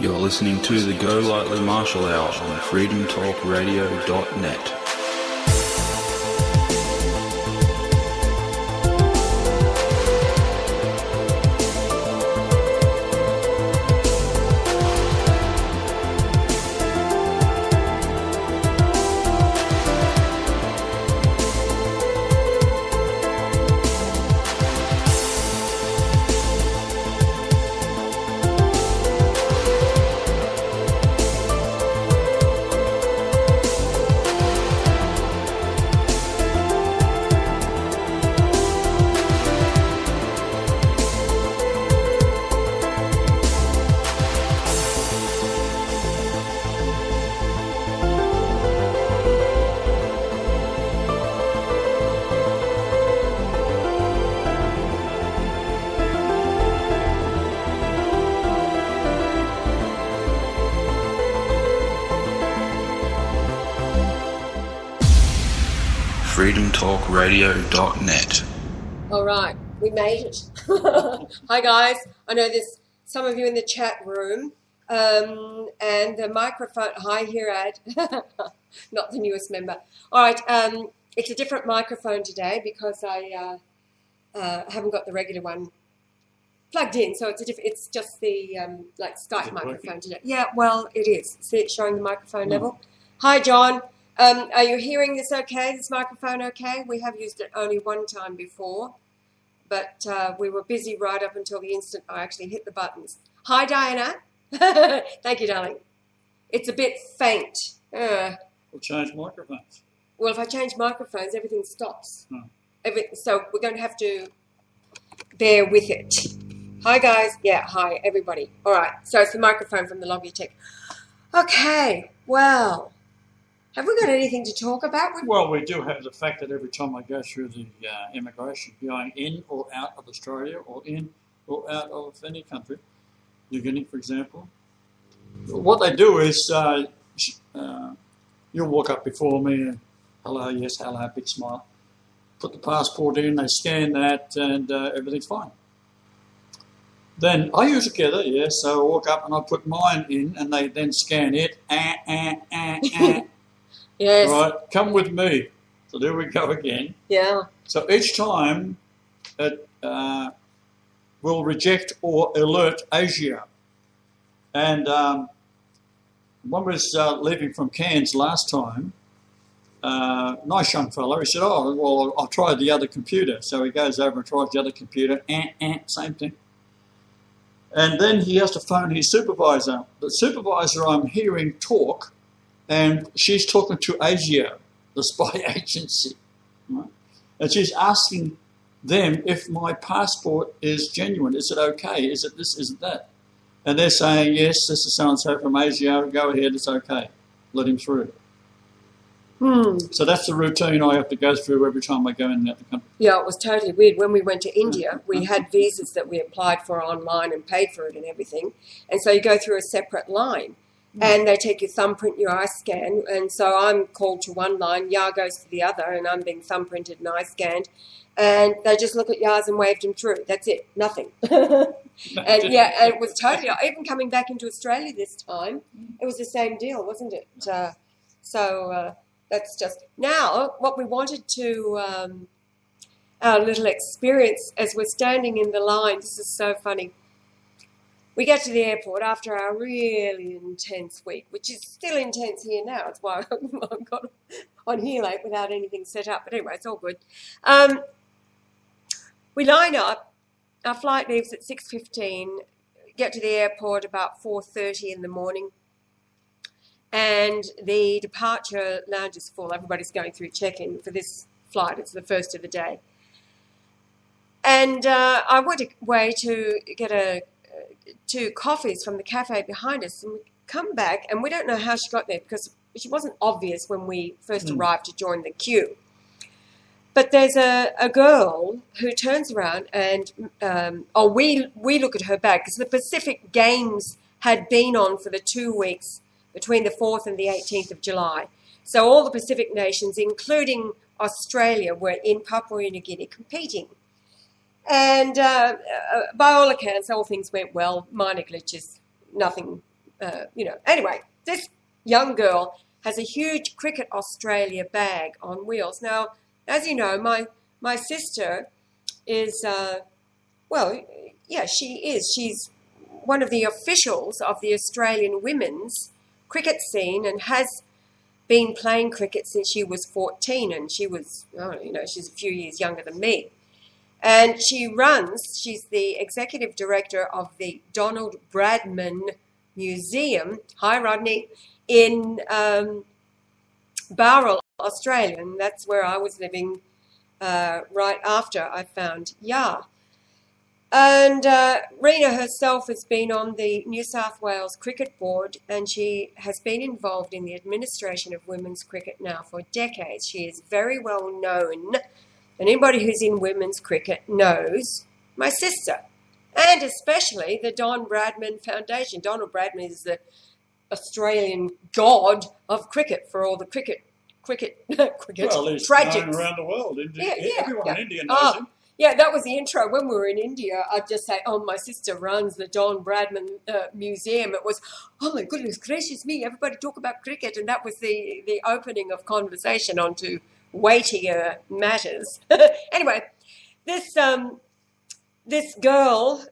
You're listening to the Go Lightly Martial Hour on freedomtalkradio.net. freedomtalkradio.net. All right, we made it. Hi guys, I know there's some of you in the chat room, and the microphone. Hi, Hirad, not the newest member. All right, it's a different microphone today because I haven't got the regular one plugged in, so it's just the like Skype microphone today. Yeah, well, it is. See it showing the microphone level. Hi, John. Are you hearing this okay, this microphone okay? We have used it only one time before, but we were busy right up until the instant I actually hit the buttons. Hi, Diana. Thank you, darling. It's a bit faint. We'll change microphones. Well, if I change microphones, everything stops. So we're going to have to bear with it. Hi, guys. Yeah, hi, everybody. All right, so it's the microphone from the Logitech. Okay, well... have we got anything to talk about? Well, we do have the fact that every time I go through the immigration, going in or out of Australia or in or out of any country, New Guinea, for example, what they do is you'll walk up before me and hello, yes, hello, big smile. Put the passport in, they scan that, and everything's fine. Then I use it together, yes, so I walk up and I put mine in and they then scan it. Yes. Right, come with me. So there we go again. Yeah. So each time it will reject or alert Asia. And one was leaving from Cairns last time. Nice young fellow. He said, oh, well, I'll try the other computer. So he goes over and tries the other computer. Same thing. And then he has to phone his supervisor. The supervisor I'm hearing talk, and she's talking to Asia, the spy agency. Right? And she's asking them if my passport is genuine. Is it okay? Is it this? Is it that? And they're saying, yes, this is so-and-so from Asia. Go ahead, it's okay. Let him through. So that's the routine I have to go through every time I go in and out the country. Yeah, it was totally weird. When we went to India, we had visas that we applied for online and paid for it and everything. And so you go through a separate line. And they take your thumbprint, your eye scan, and so I'm called to one line, Yar goes to the other, and I'm being thumbprinted and eye scanned, and they just look at Yar's and waved him through. That's it, nothing. And yeah, and it was totally, even coming back into Australia this time, it was the same deal, wasn't it? So that's just, now what we wanted to, our little experience as we're standing in the line, this is so funny. We get to the airport after our really intense week, which is still intense here now. That's why I've got on here late without anything set up. But anyway, it's all good. We line up. Our flight leaves at 6:15. Get to the airport about 4:30 in the morning. And the departure lounge is full. Everybody's going through check-in for this flight. It's the first of the day. And I went away to get two coffees from the cafe behind us, and we come back and we don't know how she got there because she wasn't obvious when we first arrived to join the queue. But there's a girl who turns around and we look at her bag because the Pacific Games had been on for the 2 weeks between the 4th and the 18th of July. So all the Pacific nations, including Australia, were in Papua New Guinea competing. And by all accounts, all things went well. Minor glitches, nothing Anyway, this young girl has a huge Cricket Australia bag on wheels. Now, as you know, my sister is, she is. She's one of the officials of the Australian women's cricket scene and has been playing cricket since she was 14, and she was, she's a few years younger than me. And she's the executive director of the Donald Bradman Museum, hi Rodney, in Bowral, Australia, and that's where I was living right after I found Yah. And Rena herself has been on the New South Wales Cricket Board, and she has been involved in the administration of women's cricket now for decades. She is very well known, and anybody who's in women's cricket knows my sister, and especially the Don Bradman Foundation. Donald Bradman is the Australian god of cricket for all the cricket Well, he's tragics known around the world. Everyone in India knows Oh, him. yeah, that was the intro. When we were in India, I'd just say, oh, my sister runs the Don Bradman Museum. It was, oh, my goodness gracious me, everybody talk about cricket. And that was the opening of conversation onto weightier matters. Anyway, this girl,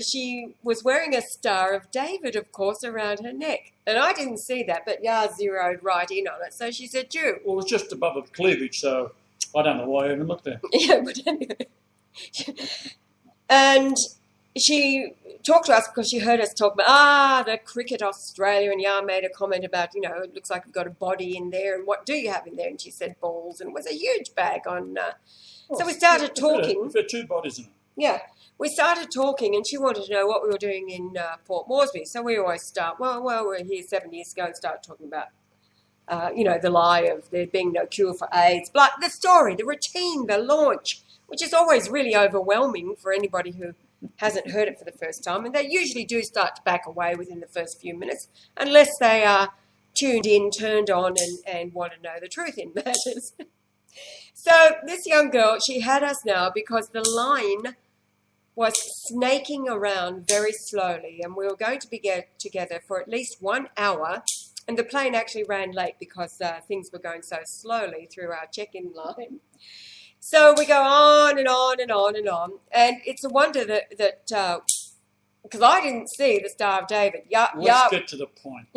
she was wearing a Star of David, of course, around her neck. And I didn't see that, but Yah zeroed right in on it. So she said, Jew. Well, it was just above the cleavage, so I don't know why I even looked there. Yeah, but anyway. And she talked to us because she heard us talk about, the Cricket Australia, and Yah made a comment about, it looks like you've got a body in there, and what do you have in there? And she said balls, and it was a huge bag on. So we started talking. There are two bodies in it. Yeah, we started talking, and she wanted to know what we were doing in Port Moresby. So we always start, well, we're here 7 years ago, and start talking about, the lie of there being no cure for AIDS, but the story, the routine, the launch, which is always really overwhelming for anybody who hasn't heard it for the first time. And they usually do start to back away within the first few minutes, unless they are tuned in, turned on, and want to know the truth in matters. So this young girl, she had us now because the line was snaking around very slowly, and we were going to be together for at least 1 hour. And the plane actually ran late because things were going so slowly through our check-in line. So we go on and on and on and on. And it's a wonder that because I didn't see the Star of David. Let's get to the point.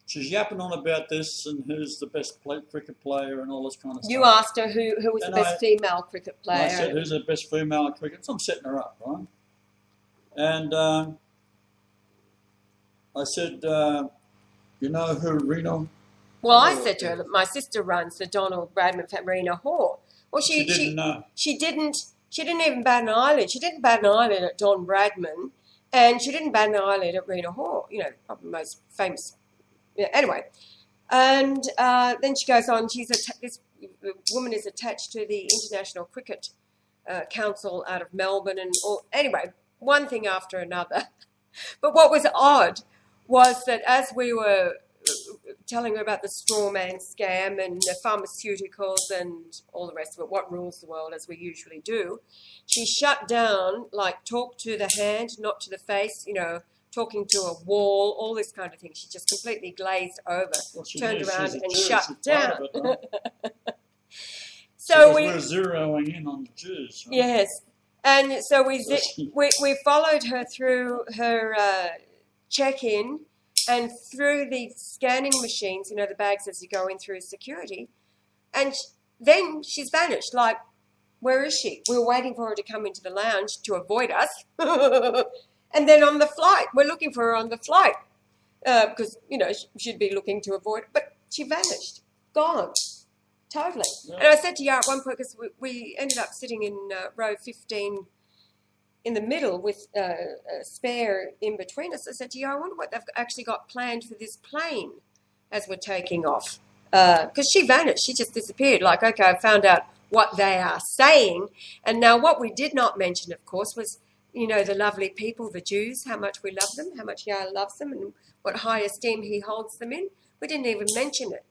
She's yapping on about this and who's the best cricket player and all this kind of stuff. You asked her who was the best female cricket player. I said, who's the best female in cricket? So I'm setting her up, right? And I said, you know who Rena? Well, I said to her that my sister runs the Donald Bradman Rena Hall. Well, she didn't know. She didn't even bat an eyelid. She didn't bat an eyelid at Don Bradman, and she didn't bat an eyelid at Rena Hall. Probably the most famous. Yeah, anyway, and then she goes on. This woman is attached to the International Cricket Council out of Melbourne, and anyway, one thing after another. But what was odd was that as we were telling her about the straw man scam and the pharmaceuticals and all the rest of it, what rules the world, as we usually do, she shut down, like talk to the hand, not to the face, talking to a wall, all this kind of thing. She just completely glazed over, turned around and shut down. So we're zeroing in on the Jews. Right? Yes. And so we followed her through her check-in and through the scanning machines, the bags as you go in through security. And then she's vanished. Like, where is she? We were waiting for her to come into the lounge to avoid us. And then on the flight, we're looking for her on the flight because, she'd be looking to avoid. But she vanished, gone, totally. Yeah. And I said to Yah at one point, because we ended up sitting in row 15 in the middle with a spare in between us. I said to Yah, I wonder what they've actually got planned for this plane as we're taking off. Because she vanished. She just disappeared. Like, okay, I found out what they are saying. And now what we did not mention, of course, was the lovely people, the Jews, how much we love them, how much Yah loves them, and what high esteem he holds them in. We didn't even mention it.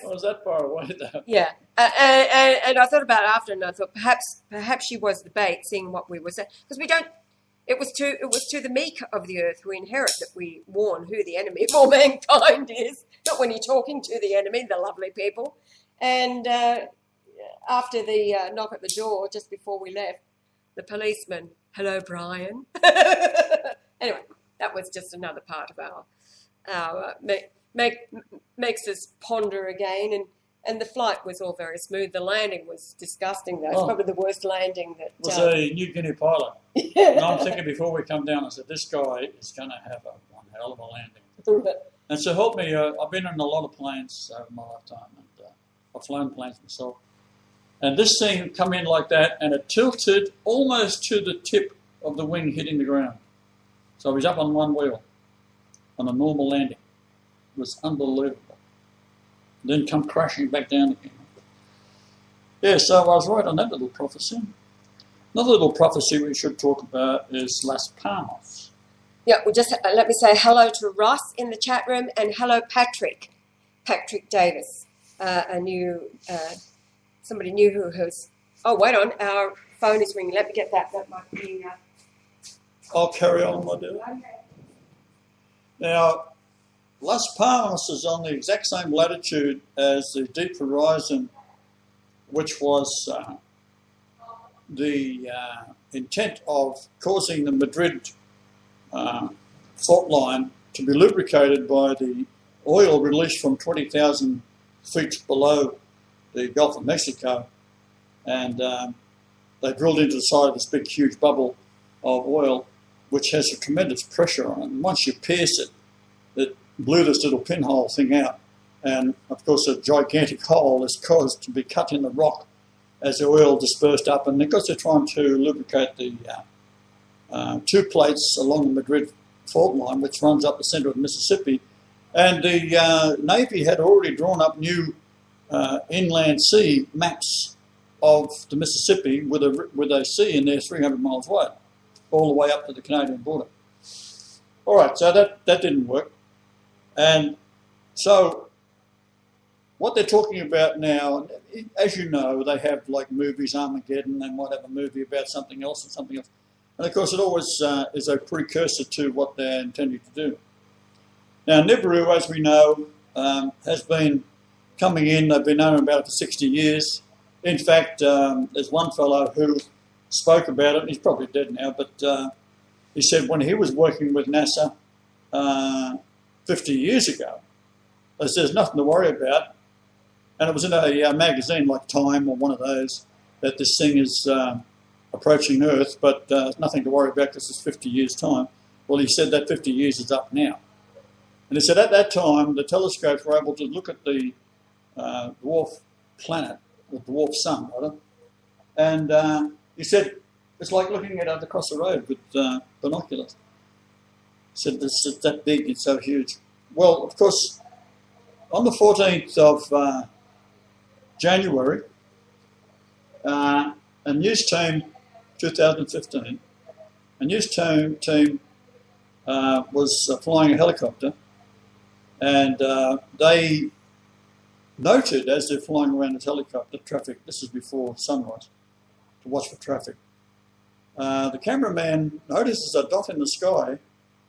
Was that far away, though? Yeah. And I thought about it after, and I thought perhaps she was the bait, seeing what we were saying. Because we don't, It was to the meek of the earth who inherit that we warn who the enemy of all mankind is. Not when you're talking to the enemy, the lovely people. And after the knock at the door, just before we left, the policeman, hello, Brian. Anyway, that was just another part of our makes us ponder again. And the flight was all very smooth. The landing was disgusting, though. It's probably the worst landing that... It was a New Guinea pilot. Yeah. And I'm thinking before we come down, I said, this guy is going to have one hell of a landing. And so help me, I've been in a lot of planes over my lifetime, and I've flown planes myself. And this thing come in like that, and it tilted almost to the tip of the wing hitting the ground. So he's up on one wheel on a normal landing. It was unbelievable. Then come crashing back down again. Yeah, so I was right on that little prophecy. Another little prophecy we should talk about is Las Palmas. Yeah, well, just let me say hello to Ross in the chat room, and hello, Patrick Davis, somebody new who has. Oh, wait on, our phone is ringing. Let me get that. That might be. I'll carry on, my dear. Okay. Now, Las Palmas is on the exact same latitude as the Deep Horizon, which was the intent of causing the Madrid fault line to be lubricated by the oil released from 20,000 feet below the Gulf of Mexico. And they drilled into the side of this big, huge bubble of oil, which has a tremendous pressure on it. And once you pierce it, it blew this little pinhole thing out. And, of course, a gigantic hole is caused to be cut in the rock as the oil dispersed up. And because they're trying to lubricate the two plates along the Madrid fault line, which runs up the center of the Mississippi, and the Navy had already drawn up new inland sea maps of the Mississippi with a sea in there 300 miles wide, all the way up to the Canadian border. All right, so that didn't work. And so what they're talking about now, as you know, they have like movies, Armageddon, they might have a movie about something else and something else. And of course it always is a precursor to what they're intending to do. Now Nibiru, as we know, has been coming in. They've been knowing about it for 60 years. In fact, there's one fellow who spoke about it. He's probably dead now, but he said when he was working with NASA 50 years ago, they said there's nothing to worry about. And it was in a magazine like Time or one of those that this thing is approaching Earth, but nothing to worry about because it's 50 years' time. Well, he said that 50 years is up now. And he said at that time, the telescopes were able to look at the dwarf planet, the dwarf sun, rather. And he said it's like looking at it across the road with binoculars. He said it's that big, it's so huge. Well, of course, on the 14th of January, a news team, 2015, a news team was flying a helicopter, and they noted as they're flying around this helicopter traffic, this is before sunrise, to watch for traffic. The cameraman notices a dot in the sky,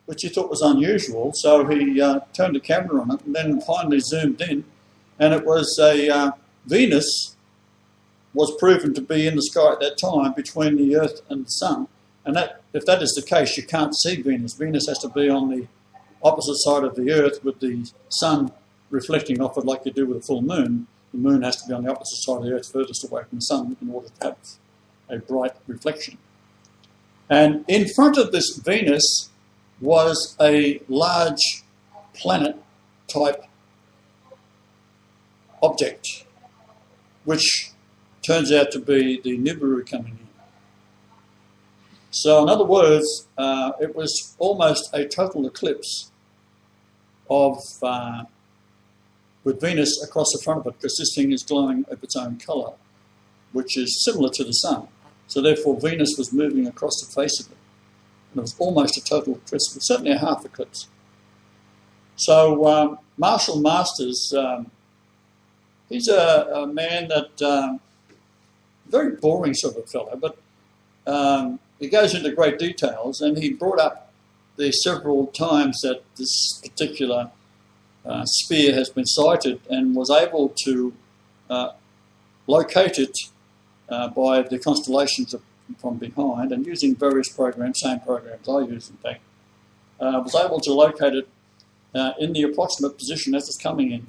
which he thought was unusual, so he turned the camera on it and then finally zoomed in, and it was a Venus was proven to be in the sky at that time between the Earth and the Sun. And that, if that is the case, you can't see Venus. Venus has to be on the opposite side of the Earth with the Sun reflecting off it like you do with a full moon. The moon has to be on the opposite side of the Earth, furthest away from the Sun, in order to have a bright reflection. And in front of this Venus was a large planet-type object, which turns out to be the Nibiru coming in. So in other words, it was almost a total eclipse of with Venus across the front of it, because this thing is glowing of its own colour, which is similar to the Sun. So therefore Venus was moving across the face of it. And it was almost a total eclipse, but certainly a half eclipse. So Marshall Masters, he's a man that, very boring sort of fellow, but he goes into great details, and he brought up the several times that this particular sphere has been sighted, and was able to locate it by the constellations from behind, and using various programs, same programs I use in fact, was able to locate it in the approximate position as it's coming in.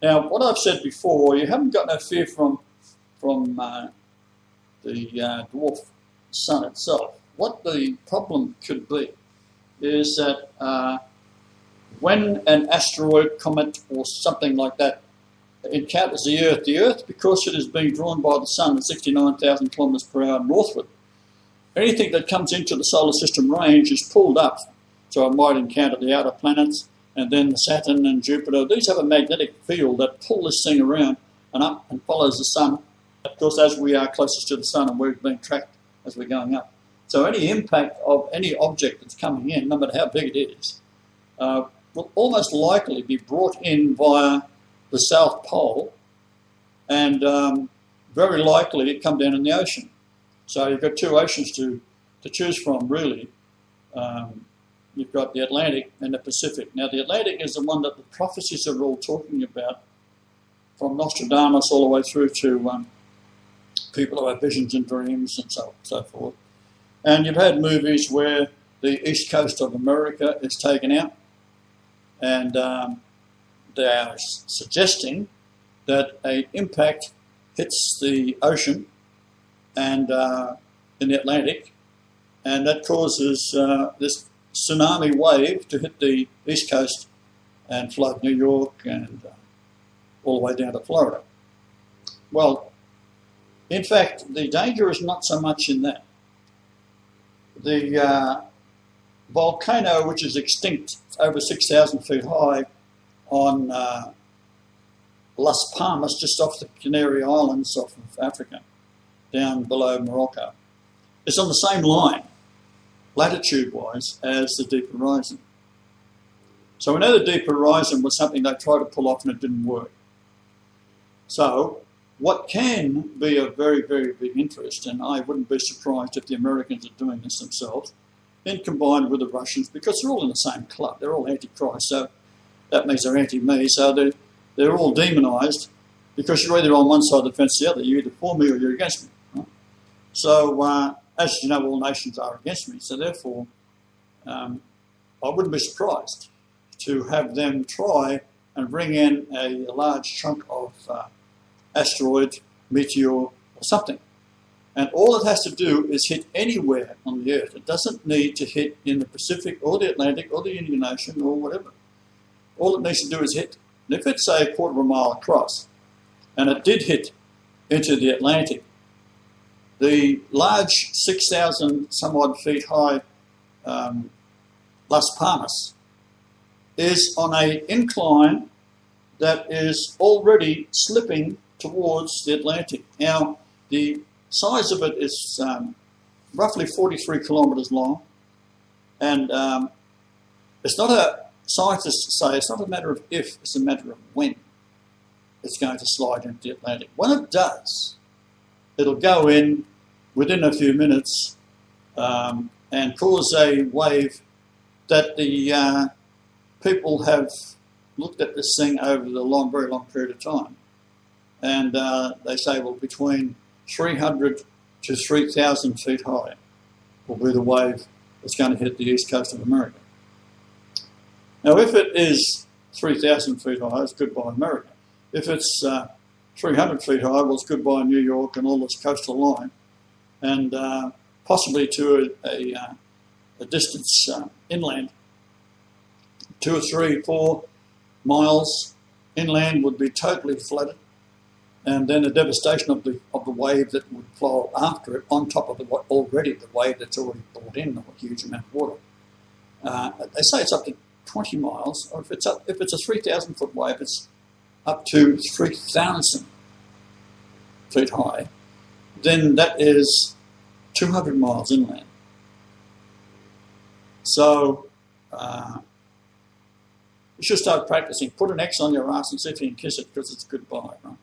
Now, what I've said before, you haven't got no fear from the dwarf sun itself. What the problem could be is that when an asteroid, comet, or something like that encounters the Earth, because it is being drawn by the sun at 69,000 kilometres per hour northward, anything that comes into the solar system range is pulled up. So it might encounter the outer planets, and then Saturn and Jupiter. These have a magnetic field that pull this thing around and up and follows the sun. Of course, as we are closest to the sun, and we're being tracked as we're going up. So any impact of any object that's coming in, no matter how big it is, will almost likely be brought in via the South Pole, and very likely it come down in the ocean. So you've got two oceans to choose from, really. You've got the Atlantic and the Pacific. Now, the Atlantic is the one that the prophecies are all talking about, from Nostradamus all the way through to people who have visions and dreams and so forth. And you've had movies where the east coast of America is taken out, and they are suggesting that an impact hits the ocean and in the Atlantic, and that causes this tsunami wave to hit the east coast and flood New York and all the way down to Florida. Well, in fact, the danger is not so much in that. The volcano, which is extinct over 6,000 feet high on Las Palmas, just off the Canary Islands off of Africa, down below Morocco, is on the same line, latitude-wise, as the Deep Horizon. So we know the Deep Horizon was something they tried to pull off and it didn't work. So what can be of very, very big interest, and I wouldn't be surprised if the Americans are doing this themselves, and combined with the Russians, because they're all in the same club. They're all anti-Christ, so that means they're anti-me. So they're all demonised, because you're either on one side of the fence or the other. You're either for me or you're against me. Right? So, as you know, all nations are against me. So therefore, I wouldn't be surprised to have them try and bring in a large chunk of asteroid, meteor, or something. And all it has to do is hit anywhere on the Earth. It doesn't need to hit in the Pacific or the Atlantic or the Indian Ocean or whatever. All it needs to do is hit. And if it's, say, a quarter of a mile across, and it did hit into the Atlantic, the large 6,000 some odd feet high Las Palmas is on an incline that is already slipping towards the Atlantic. Now, the size of it is roughly 43 kilometres long, and it's not a, scientists say, it's not a matter of if, it's a matter of when it's going to slide into the Atlantic. When it does, it'll go in within a few minutes and cause a wave that the people have looked at this thing over the very long period of time. And they say, well, between 300 to 3,000 feet high will be the wave that's going to hit the east coast of America. Now, if it is 3,000 feet high, it's goodbye America. If it's 300 feet high, well, it's goodbye New York and all this coastal line, and possibly to a distance inland, 2 or 3, 4 miles inland would be totally flooded, and then the devastation of the wave that would flow after it, on top of the wave that's already brought in a huge amount of water. They say it's up to 20 miles, or if it's a 3,000 foot wave, it's up to 3,000 feet high. Then that is 200 miles inland. So you should start practicing. Put an X on your ass and see if you can kiss it, because it's goodbye, right?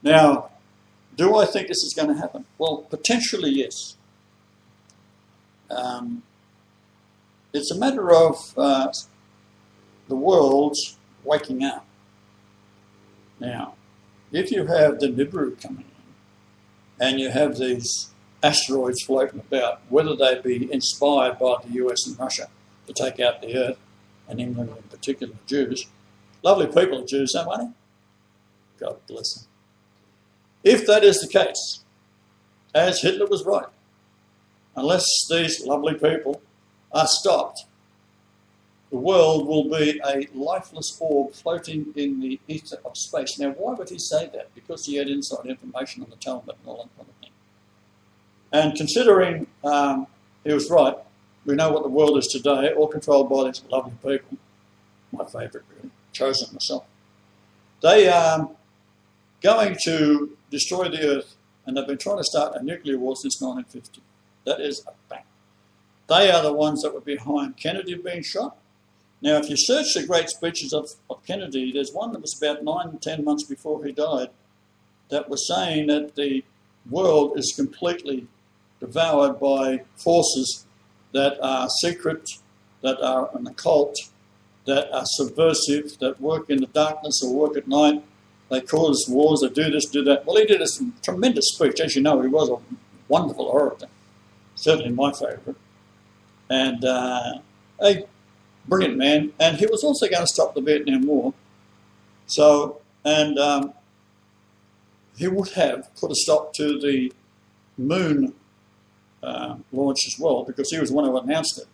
Now, Do I think this is going to happen? Well, potentially yes. It's a matter of the world's waking up. Now, if you have the Nibiru coming in, and you have these asteroids floating about, whether they be inspired by the US and Russia to take out the Earth, and England in particular, Jews, lovely people are Jews, don't they? God bless them. If that is the case, as Hitler was right, unless these lovely people are stopped, the world will be a lifeless orb floating in the ether of space. Now, why would he say that? Because he had inside information on the Talmud and all that kind of thing. And considering he was right, we know what the world is today, all controlled by these lovely people, my favourite really, chosen myself. They are going to destroy the Earth, and they've been trying to start a nuclear war since 1950. That is a fact. They are the ones that were behind Kennedy being shot. Now, if you search the great speeches of Kennedy, there's one that was about 9 or 10 months before he died that was saying that the world is completely devoured by forces that are secret, that are an occult, that are subversive, that work in the darkness or work at night. They cause wars, they do this, do that. Well, he did a tremendous speech. As you know, he was a wonderful orator, certainly my favourite, and a brilliant man. And he was also going to stop the Vietnam War. So, and he would have put a stop to the moon launch as well, because he was the one who announced it.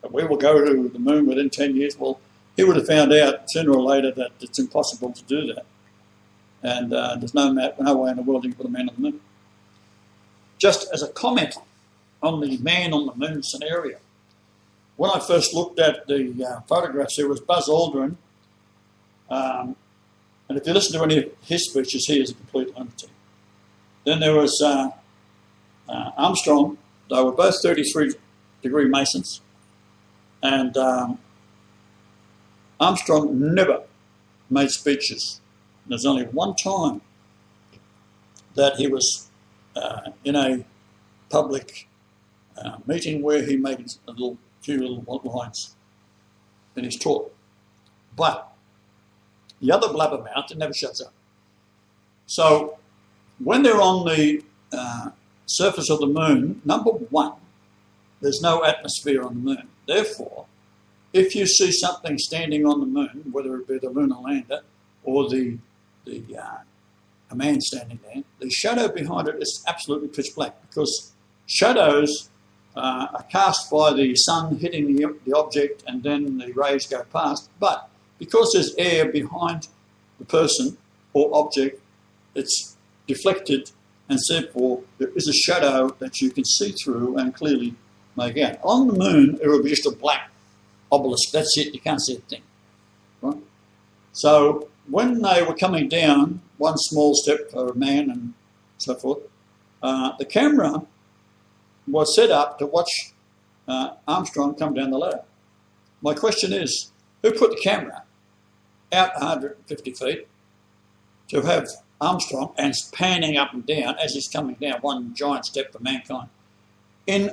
That we will go to the moon within 10 years. Well, he would have found out sooner or later that it's impossible to do that. And there's no way in the world you can put a man on the moon. Just as a comment on the man on the moon scenario, when I first looked at the photographs, there was Buzz Aldrin, and if you listen to any of his speeches, he is a complete lunatic. Then there was Armstrong. They were both 33-degree Masons, and Armstrong never made speeches. There's only one time that he was in a public meeting where he made a few little lines in his talk. But the other blabbermouth, it never shuts up. So when they're on the surface of the moon, number one, there's no atmosphere on the moon. Therefore, if you see something standing on the moon, whether it be the lunar lander or a man standing there, the shadow behind it is absolutely pitch black, because shadows are cast by the sun hitting the object, and then the rays go past. But because there's air behind the person or object, it's deflected, and therefore there is a shadow that you can see through and clearly make out. On the moon, it will be just a black obelisk. That's it. You can't see a thing. Right? So when they were coming down, one small step for a man and so forth, the camera was set up to watch Armstrong come down the ladder. My question is, who put the camera out 150 feet to have Armstrong and panning up and down as he's coming down, one giant step for mankind, in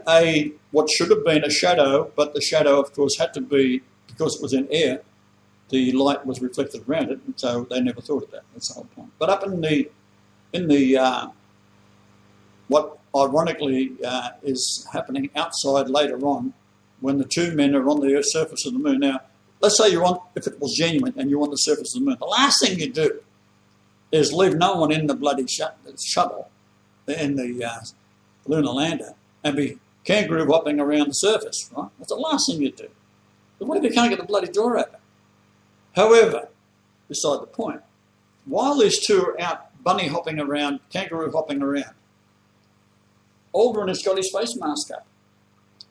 what should have been a shadow, but the shadow, of course, had to be, because it was in air, the light was reflected around it, and so they never thought of that. That's the whole point. But up in the what ironically is happening outside later on, when the two men are on the surface of the moon. Now, let's say if it was genuine and you're on the surface of the moon, the last thing you do is leave no one in the bloody shuttle, in the lunar lander, and be kangaroo hopping around the surface, right? That's the last thing you do. But what if you can't get the bloody door open? However, beside the point, while these two are out bunny hopping around, kangaroo hopping around, Aldrin has got his face mask up.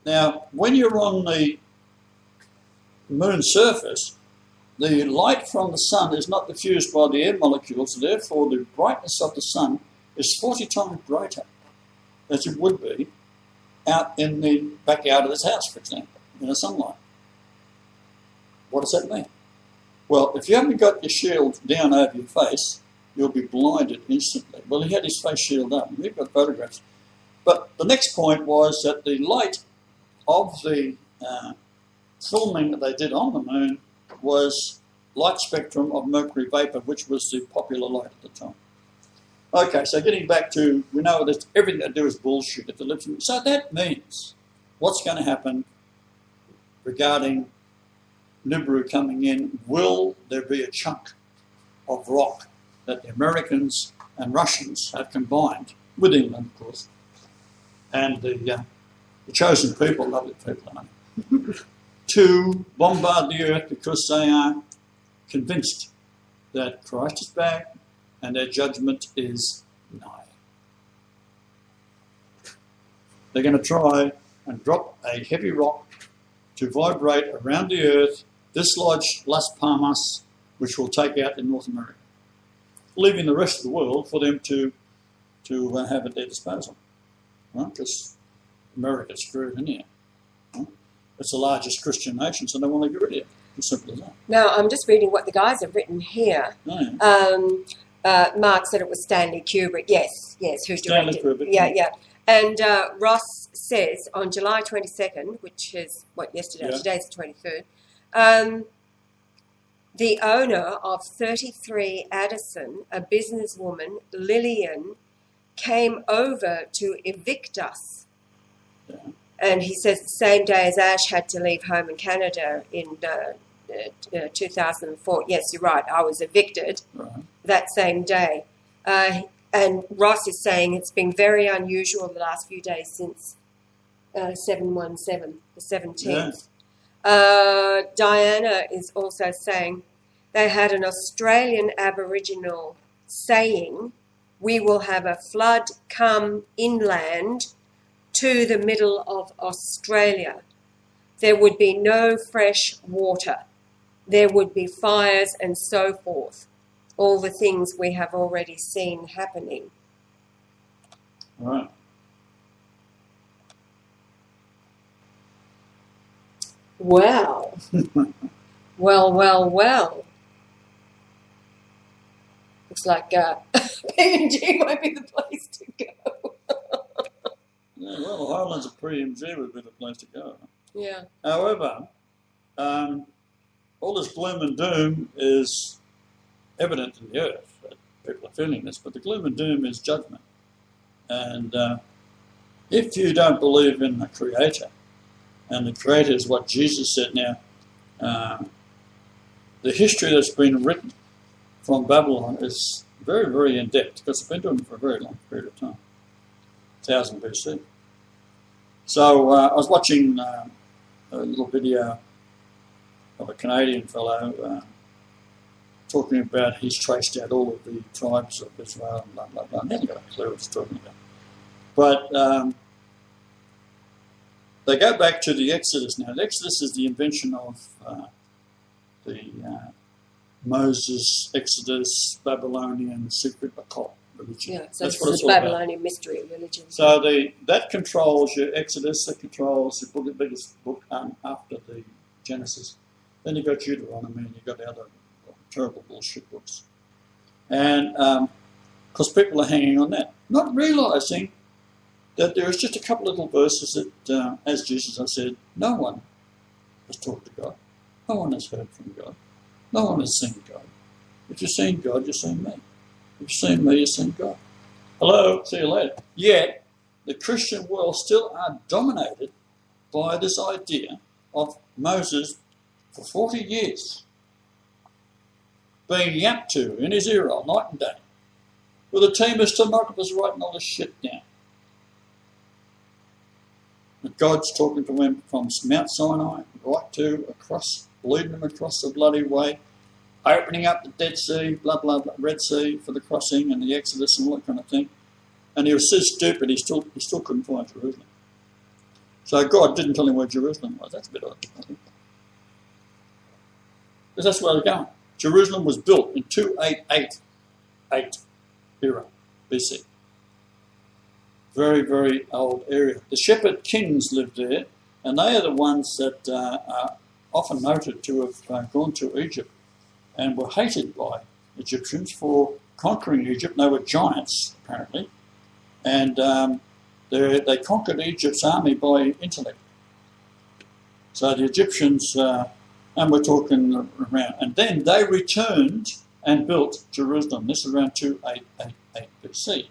Now, when you're on the moon's surface, the light from the sun is not diffused by the air molecules, therefore the brightness of the sun is 40 times brighter as it would be out in the backyard of this house, for example, in the sunlight. What does that mean? Well, if you haven't got your shield down over your face, you'll be blinded instantly. Well, he had his face shielded up. We've got photographs. But the next point was that the light of the filming that they did on the moon was light spectrum of mercury vapor, which was the popular light at the time. Okay, so getting back to, we know that everything they do is bullshit. If the so that means what's going to happen regarding Nibiru coming in, will there be a chunk of rock that the Americans and Russians have combined, with England, of course, and the chosen people, lovely people, aren't they, to bombard the earth because they are convinced that Christ is back and their judgment is nigh. They're going to try and drop a heavy rock to vibrate around the earth, dislodge Las Palmas, which will take out in North America, leaving the rest of the world for them to have at their disposal. Right? Because America's screwed in here. Right? It's the largest Christian nation, so they want to get rid of it. As simple as that. Now, I'm just reading what the guys have written here. Oh, yeah. Mark said it was Stanley Kubrick. Yes, who Stanley directed Kubrick, it. Yeah. And Ross says on July 22nd, which is yesterday? Yeah. Today's the 23rd. The owner of 33 Addison, a businesswoman, Lillian, came over to evict us. Yeah. And he says the same day as Ash had to leave home in Canada in 2004. Yes, you're right. I was evicted that same day. And Ross is saying it's been very unusual the last few days since 7/17, the 17th. Yeah. Diana is also saying they had an Australian Aboriginal saying, "We will have a flood come inland to the middle of Australia. There would be no fresh water. There would be fires and so forth. All the things we have already seen happening." Right. Wow. Well. Looks like PNG might be the place to go. Yeah, well, the Highlands of PMG would be the place to go. Yeah. However, all this gloom and doom is evident in the earth. That people are feeling this, but the gloom and doom is judgment. And if you don't believe in the Creator, and the Creator is what Jesus said now, the history that's been written from Babylon is very, very in-depth, because it's been doing it for a very long period of time, 1000 BC. So I was watching a little video of a Canadian fellow talking about he's traced out all of the tribes of Israel and blah, blah, blah. I haven't got a clue what he's talking about. But they go back to the Exodus now. The Exodus is the invention of the Moses, Exodus, Babylonian, secret occult religion. Yeah, so That's what it's it's a all Babylonian mystery religion. So that controls your Exodus, that controls the biggest book after the Genesis. Then you've got Deuteronomy and you've got the other terrible bullshit books. And because people are hanging on that, not realising that there is just a couple of little verses that, as Jesus has said, no one has talked to God. No one has heard from God. No one has seen God. If you've seen God, you've seen me. If you've seen me, you've seen God. Hello, see you later. Yet, the Christian world still are dominated by this idea of Moses for 40 years being yapped to in his ear night and day, with a team of stenographers writing all this shit down. And God's talking to him from Mount Sinai right to across, leading him across the bloody way, opening up the Dead Sea, blah, blah, blah, Red Sea for the crossing and the Exodus and all that kind of thing. And he was so stupid, he still couldn't find Jerusalem. So God didn't tell him where Jerusalem was. That's a bit odd, I think. Because that's where they're going. Jerusalem was built in 288 era BC. Very, very old area. The shepherd kings lived there, and they are the ones that are often noted to have gone to Egypt and were hated by Egyptians for conquering Egypt. They were giants, apparently. And they conquered Egypt's army by intellect. So the Egyptians, and we're talking around, and then they returned and built Jerusalem. This is around 2888 BC.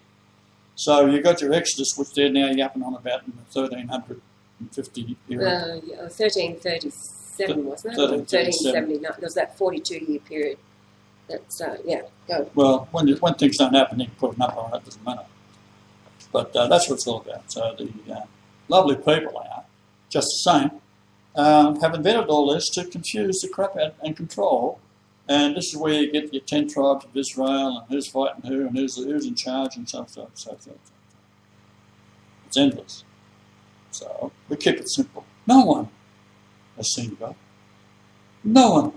So you got your Exodus, which they're now yapping on about in the 1350 era. 1337, wasn't it? 1337. 1379. There's that 42-year period. That's, yeah, go. Well, when things don't happen, you can put an up on it, doesn't matter. But that's what it's all about. So the lovely people they are, just the same, have invented all this to confuse the crap out and control. And this is where you get your 10 tribes of Israel and who's fighting who and who's in charge and so forth. It's endless. So we keep it simple. No one has seen God. No one.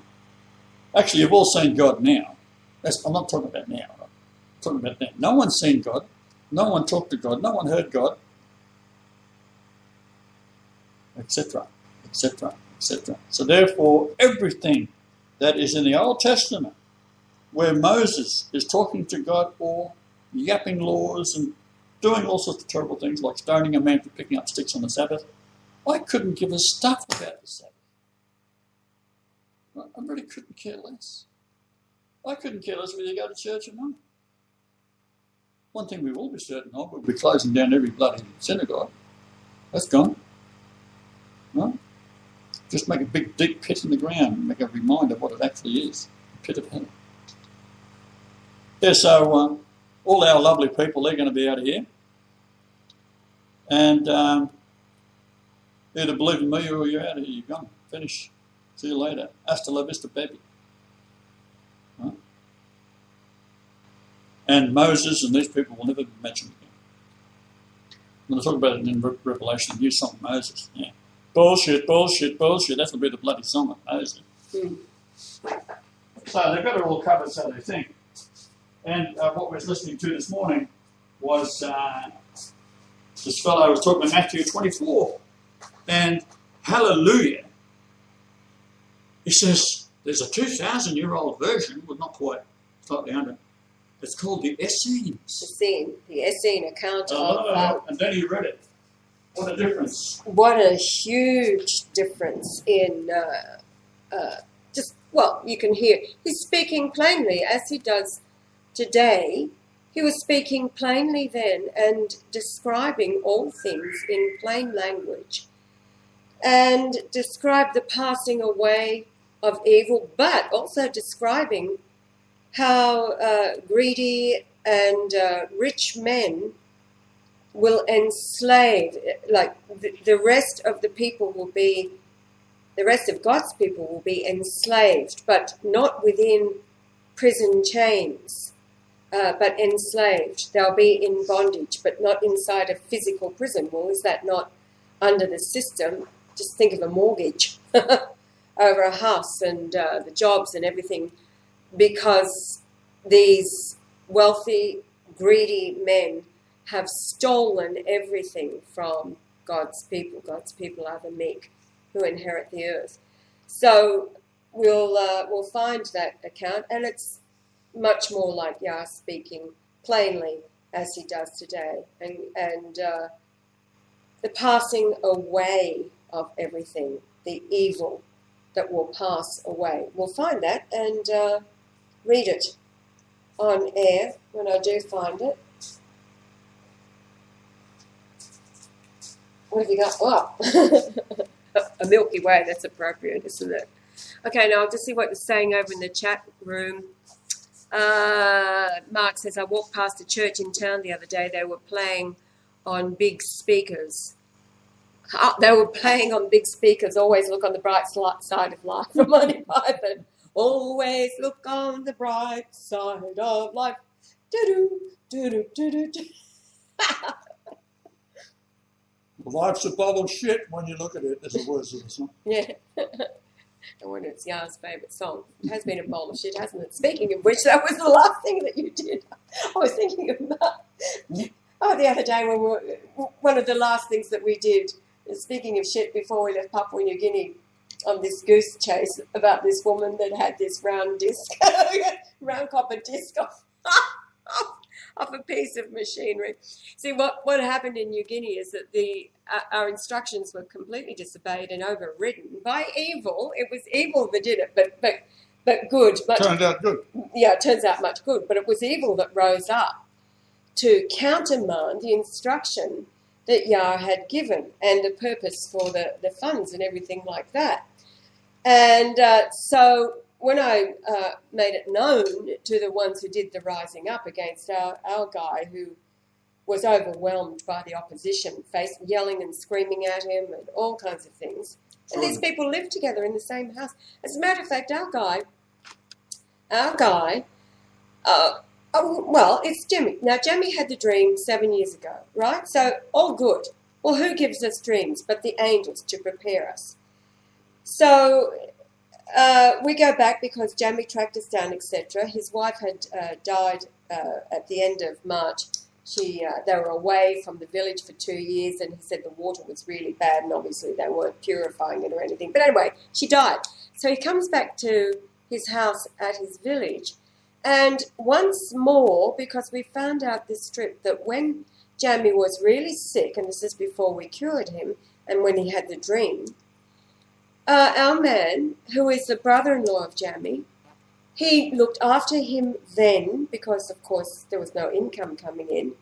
Actually, you've all seen God now. I'm not talking about now. Right? I'm talking about then. No one's seen God. No one talked to God. No one heard God. Etc. Etc. Etc. So therefore, everything that is in the Old Testament, where Moses is talking to God or yapping laws and doing all sorts of terrible things like stoning a man for picking up sticks on the Sabbath, I couldn't give a stuff about the Sabbath. I really couldn't care less. I couldn't care less whether you go to church or not. One thing we will be certain of, we'll be closing down every bloody synagogue. That's gone. No? Just make a big deep pit in the ground and make a reminder of what it actually is. A pit of hell. Yeah, so all our lovely people, they're going to be out of here. And either believe in me or you're out of here. You're gone. Finish. See you later. Hasta la vista, baby. Right? And Moses and these people will never be mentioned again. I'm going to talk about it in Revelation, a new song, Moses. Yeah. Bullshit, bullshit, bullshit. That's going to be the bloody song of Moses. So they've got it all covered, so they think. And what we were listening to this morning was this fellow was talking about Matthew 24. And hallelujah. He says there's a 2,000-year-old version, well, not quite, slightly under. It's called the Essenes. The Essene account of... and then he read it. What a difference. What a huge difference in you can hear. He's speaking plainly as he does today. He was speaking plainly then and describing all things in plain language and described the passing away of evil, but also describing how greedy and rich men will enslave, like the rest of the people will be, the rest of God's people will be enslaved, but not within prison chains, but enslaved. They'll be in bondage, but not inside a physical prison. Well, is that not under the system? Just think of a mortgage over a house and the jobs and everything, because these wealthy, greedy men have stolen everything from God's people. God's people are the meek who inherit the earth. So we'll find that account, and it's much more like Yah speaking plainly as he does today, and the passing away of everything, the evil that will pass away. We'll find that and read it on air when I do find it. What have you got? Oh, a Milky Way, that's appropriate, isn't it? Okay, now I'll just see what you're saying over in the chat room. Mark says, I walked past a church in town the other day. They were playing on big speakers. They were playing on big speakers. Always look on the bright side of life from Monty Python. Always look on the bright side of life. Do-do, do-do, do-do, do. Life's a bubble shit when you look at it. There's the words of the song. Yeah. I wonder it's Yah's favourite song. It has been a bowl of shit, hasn't it? Speaking of which, that was the last thing that you did. I was thinking of that. Oh, the other day when one of the last things that we did, speaking of shit, before we left Papua New Guinea on this goose chase about this woman that had this round disc, round copper disc. off a piece of machinery. See, what happened in New Guinea is that our instructions were completely disobeyed and overridden by evil. It was evil that did it, but good. Turned out good. Yeah, it turns out much good, but it was evil that rose up to countermand the instruction that Yah had given and the purpose for the funds and everything like that. And so when I made it known to the ones who did the rising up against our guy, who was overwhelmed by the opposition, yelling and screaming at him and all kinds of things. And these people lived together in the same house. As a matter of fact, our guy, well, it's Jimmy. Now, Jimmy had the dream 7 years ago, right? So, all good. Well, who gives us dreams but the angels to prepare us? So, we go back because Jamie tracked us down, etc. His wife had died at the end of March. They were away from the village for 2 years, and he said the water was really bad, and obviously they weren't purifying it or anything. But anyway, she died. So he comes back to his house at his village, and once more, because we found out this trip that when Jamie was really sick, and this is before we cured him, and when he had the dream, our man, who is the brother-in-law of Jamie, he looked after him then because, of course, there was no income coming in.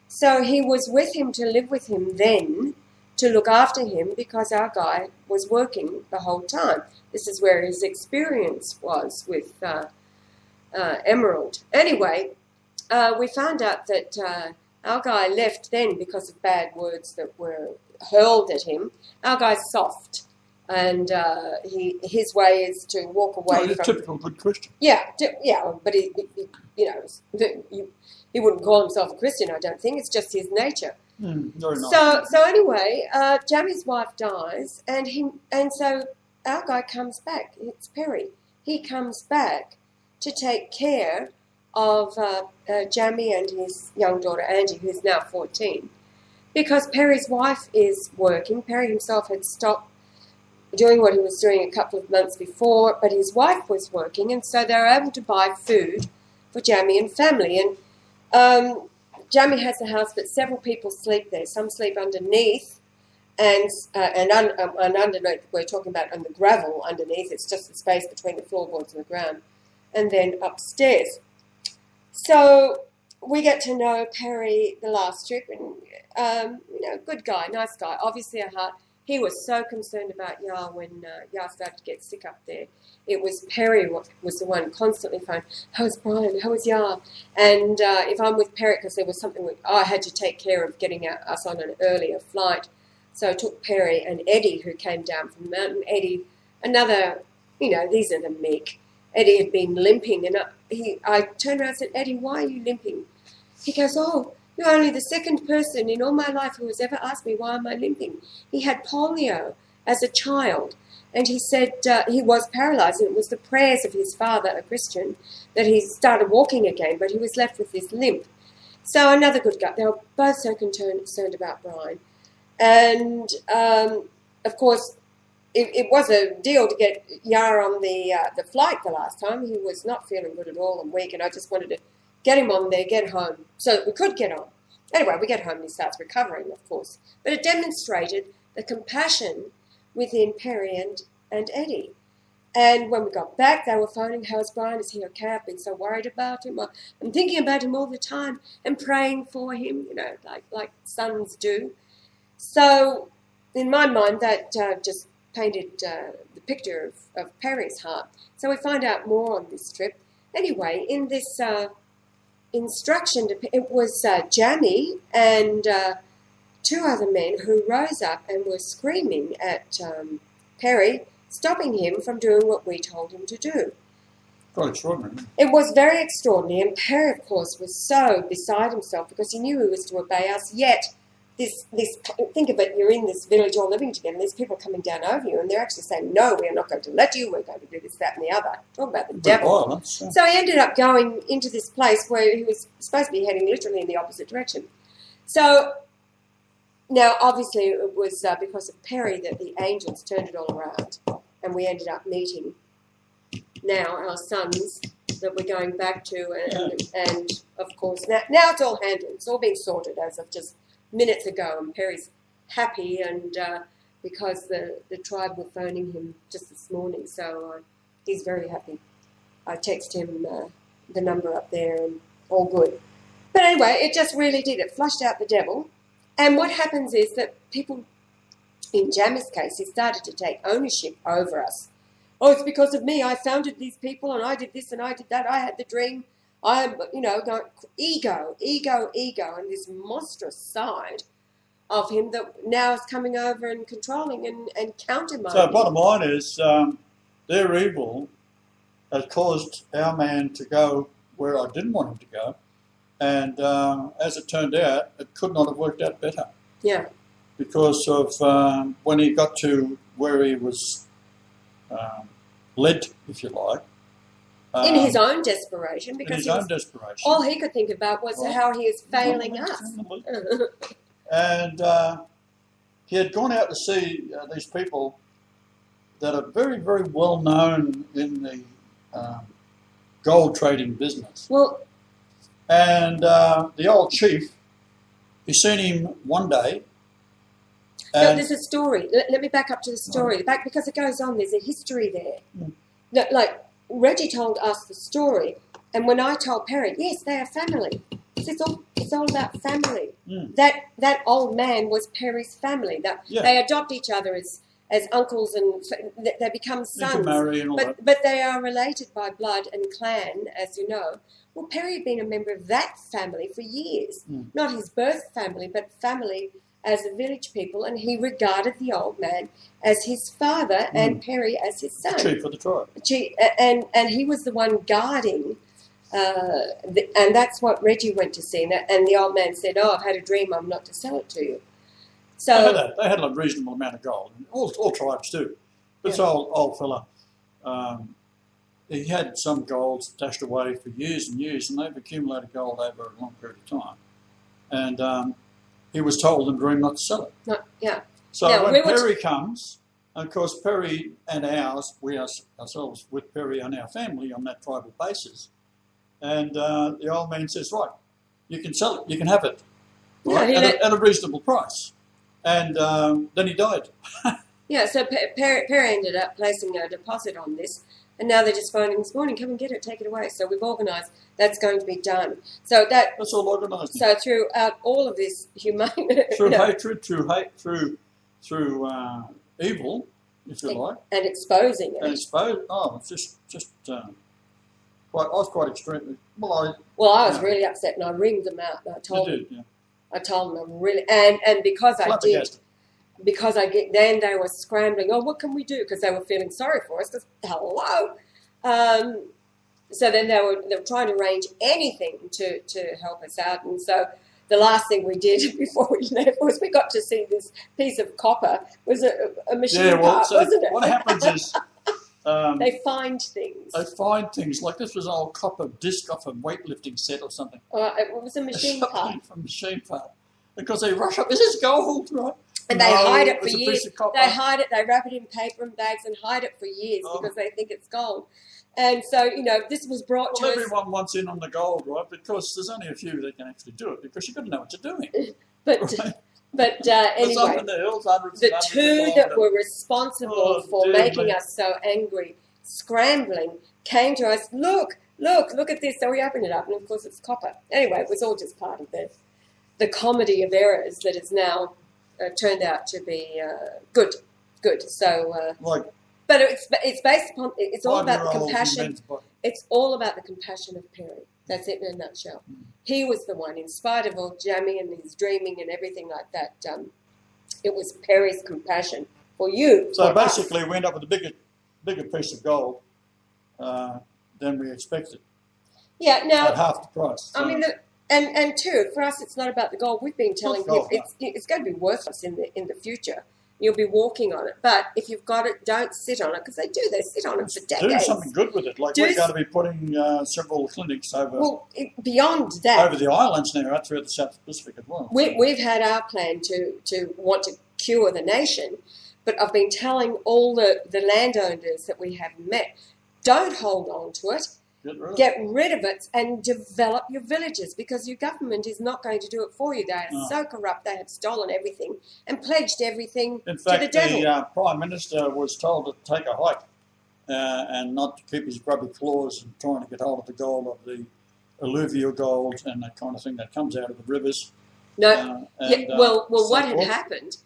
So he was with him to live with him then to look after him because our guy was working the whole time. This is where his experience was with Emerald. Anyway, we found out that our guy left then because of bad words that were hurled at him. Our guy's soft. And his way is to walk away He's from... a typical good Christian. Yeah, but he wouldn't call himself a Christian, I don't think. It's just his nature. Very nice. So anyway, Jamie's wife dies, and so our guy comes back. It's Perry. He comes back to take care of Jamie and his young daughter Angie, who's now 14, because Perry's wife is working. Perry himself had stopped doing what he was doing a couple of months before, but his wife was working, and so they were able to buy food for Jamie and family. And Jamie has a house, but several people sleep there. Some sleep underneath, and underneath, we're talking about on the gravel underneath. It's just the space between the floorboards and the ground, and then upstairs. So we get to know Perry the last trip, and good guy, nice guy, obviously a heart. He was so concerned about Yah when Yah started to get sick up there. It was Perry was the one constantly phoning, how's Brian, how is Yah? And if I'm with Perry, because there was something I had to take care of getting us on an earlier flight, so I took Perry and Eddie, who came down from the mountain. Eddie, another, these are the meek. Eddie had been limping, and I turned around and said, Eddie, why are you limping? He goes, oh, you're only the second person in all my life who has ever asked me why am I limping. He had polio as a child, and he said he was paralyzed, and it was the prayers of his father, a Christian, that he started walking again, but he was left with this limp. So another good guy. They were both so concerned about Brian. And, of course, it was a deal to get Yah on the flight the last time. He was not feeling good at all and weak, and I just wanted to get him on there, get home, so that we could get on. Anyway, we get home and he starts recovering, of course. But it demonstrated the compassion within Perry and Eddie. And when we got back, they were phoning, how's Brian? Is he okay? I've been so worried about him. I'm thinking about him all the time and praying for him, like sons do. So in my mind, that just painted the picture of Perry's heart. So we find out more on this trip. Anyway, in this... instruction, it was Jamie and two other men who rose up and were screaming at Perry, stopping him from doing what we told him to do. Quite extraordinary. It was very extraordinary, and Perry, of course, was so beside himself because he knew he was to obey us, yet this think of it, you're in this village all living together, and there's people coming down over you, and they're actually saying, no, we are not going to let you, we're going to do this, that, and the other. Talk about the devil. Violence, yeah. So he ended up going into this place where he was supposed to be heading literally in the opposite direction. So now, obviously, it was because of Perry that the angels turned it all around, and we ended up meeting now our sons that we're going back to, and of course now it's all handled. It's all being sorted as of just minutes ago, and Perry's happy, and because the tribe were phoning him just this morning, so he's very happy. I text him the number up there, and all good. But anyway, it just really did. It flushed out the devil. And what happens is that people, in Jammy's case, he started to take ownership over us. Oh, it's because of me. I founded these people, and I did this, and I did that. I had the dream. I'm, going ego, and this monstrous side of him that now is coming over and controlling and countermanding. So bottom line is their evil has caused our man to go where I didn't want him to go. And as it turned out, it could not have worked out better. Yeah. Because of when he got to where he was led, if you like. In his own desperation, because all he could think about was how he is failing us. And he had gone out to see these people that are very, very well known in the gold trading business. Well, and the old chief, he seen him one day. No, there's a story. Let me back up to the story. Back because it goes on. There's a history there. No, like Reggie told us the story, and when I told Perry, yes, they are family. It's all about family. That old man was Perry's family. They adopt each other as uncles, and they become sons. You can marry and all that. But they are related by blood and clan, as you know. Well, Perry had been a member of that family for years. Not his birth family, but family as a village people, and he regarded the old man as his father and Perry as his son. The chief of the tribe. And he was the one guarding, and that's what Reggie went to see. And the old man said, "Oh, I've had a dream. I'm not to sell it to you." So they had a reasonable amount of gold. All tribes do. But this old fella, he had some gold stashed away for years and years, and they've accumulated gold over a long period of time. And he was told in a dream not to sell it. So now, when Perry comes, and of course Perry and we ourselves with Perry and our family on that tribal basis, and the old man says, right, you can sell it, you can have it, right, at a reasonable price. And then he died. So Perry ended up placing a deposit on this, and now they're just phoning this morning, come and get it, take it away. So we've organised that's going to be done. So that's all organised. So throughout all of this humanity, through hatred, through evil, if you like, and exposing it. It's just I was quite extremely. I was really upset, and I ringed them out, and I told them. I told them I'm really, and because I did, then they were scrambling. Oh, what can we do? Because they were feeling sorry for us. Because hello, so then they were trying to arrange anything to help us out. And so the last thing we did before we left was we got to see this piece of copper. It was a machine part, wasn't it? What happens is they find things. They find things like this was an old copper disc off a weightlifting set or something. It was a machine part. From machine part. Because they rush up, is this gold, right? And they hide it for years. They hide it, they wrap it in paper and bags and hide it for years because they think it's gold. And so, this was brought to us. Everyone wants in on the gold, right? Because there's only a few that can actually do it because you've got to know what you're doing. But anyway, the two that were responsible for making us so angry, scrambling, came to us, look at this. So we opened it up, and of course it's copper. Anyway, it was all just part of the comedy of errors that has now turned out to be good. So, but it's based upon. It's all about the compassion. It's all about the compassion of Perry. That's it in a nutshell. He was the one, in spite of all Jammy and his dreaming and everything like that. It was Perry's compassion for you. So basically, we end up with a bigger piece of gold than we expected. Yeah. Now at half the price. So. I mean. And two, for us, it's not about the gold. We've been telling people it's going to be worthless in the future. You'll be walking on it. But if you've got it, don't sit on it, because they do. They sit on it for decades. Do something good with it. Like we're going to be putting several clinics over. Well, beyond that. Over the islands now, out throughout the South Pacific as well. We've had our plan to want to cure the nation, but I've been telling all the landowners that we have met, don't hold on to it. Get rid of it and develop your villages, because your government is not going to do it for you. They are so corrupt. They have stolen everything and pledged everything In fact, to the devil. the Prime Minister was told to take a hike and not to keep his grubby claws and trying to get hold of the gold, of the alluvial gold and that kind of thing that comes out of the rivers. No, well, so what had forth. happened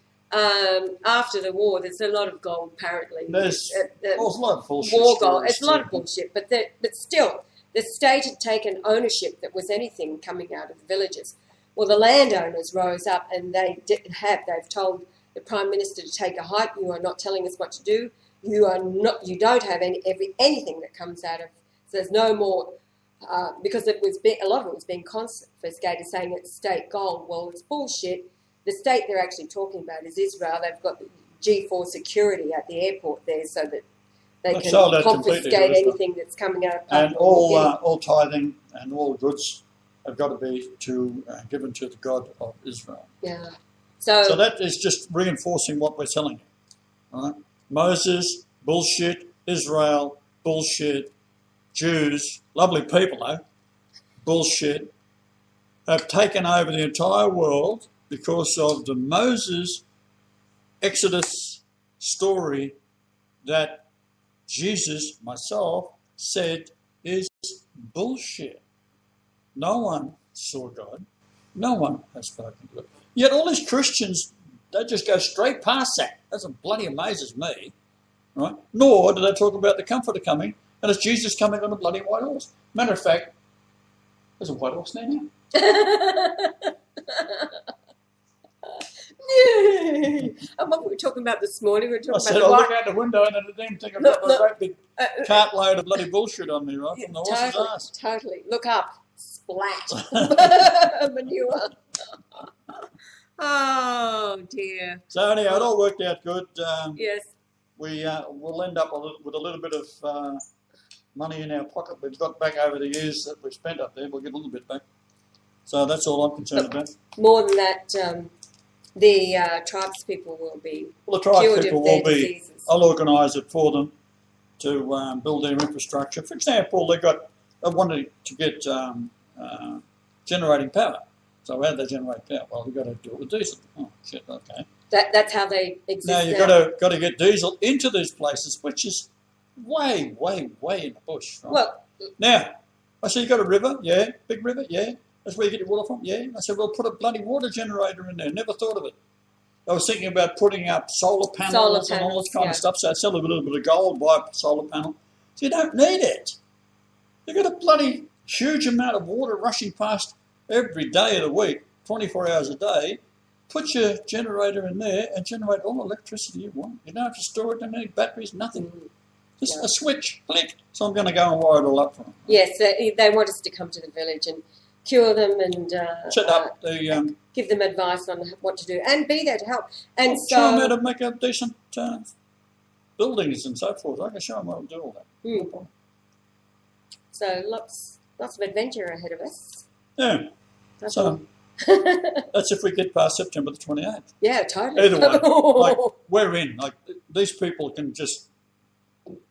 after the war? There's a lot of gold, apparently. There's a lot of bullshit. War gold. stories It's a lot too. of bullshit, but still, the state had taken ownership that was anything coming out of the villages. Well, the landowners rose up and they've told the Prime Minister to take a hike. You are not telling us what to do. You don't have anything that comes out of. So there's no more. Because a lot of it was being confiscated, saying it's state gold. Well, it's bullshit. The state they're actually talking about is Israel. They've got the G4 security at the airport there, so that they They've can sold that completely to confiscate Israel. anything that's coming out of And Papua New Guinea. all tithing and all goods have got to be given to the God of Israel. Yeah. So that is just reinforcing what we're telling you. All right? Moses, bullshit. Israel, bullshit. Jews, lovely people though, bullshit, have taken over the entire world because of the Moses Exodus story that Jesus, myself, said is bullshit. No one saw God. No one has spoken to it. Yet all these Christians, they just go straight past that. That's what bloody amazes me. Right? Nor do they talk about the Comforter coming, and it's Jesus coming on a bloody white horse. Matter of fact, there's a white horse there now. And what we were talking about this morning, we were I talking said, about I'll look out the window and the damn thing I've got a great big cartload of bloody bullshit on me, right, from the horse's ass. Totally. Look up. Splat. Manure. Oh, dear. So anyhow, it all worked out good. Yes. We'll end up with a little bit of money in our pocket. We've got back over the years that we've spent up there. We'll get a little bit back. So that's all I'm concerned about. More than that, the tribes people will be Well, the tribe cured people of their will be. diseases. I'll organise it for them to build their infrastructure. For example, they wanted to get generating power. So how do they generate power? Well, they've got to do it with diesel. Oh, shit, okay. That's how they exist Now you've got to get diesel into these places, which is way, way, way in the bush. Right? Well, Now, I said, you got a river? Yeah. Big river? Yeah. That's where you get your water from? Yeah. I said, well, put a bloody water generator in there. Never thought of it. I was thinking about putting up solar panels and all this kind of stuff. So I'd sell a little bit of gold, buy a solar panel. So you don't need it. You've got a bloody huge amount of water rushing past every day of the week, 24 hours a day. Put your generator in there and generate all the electricity you want. You don't have to store it in any batteries, nothing. Just a switch, click. So I'm going to go and wire it all up for them. yes, they want us to come to the village and cure them and Set up the... give them advice on what to do and be there to help. And show them how so, to make up decent buildings and so forth. I can show them how to do all that. No problem. so lots of adventure ahead of us. Yeah. That's So all. that's if we get past September the 28th. Yeah, totally. Either way, like we're in. Like these people can just,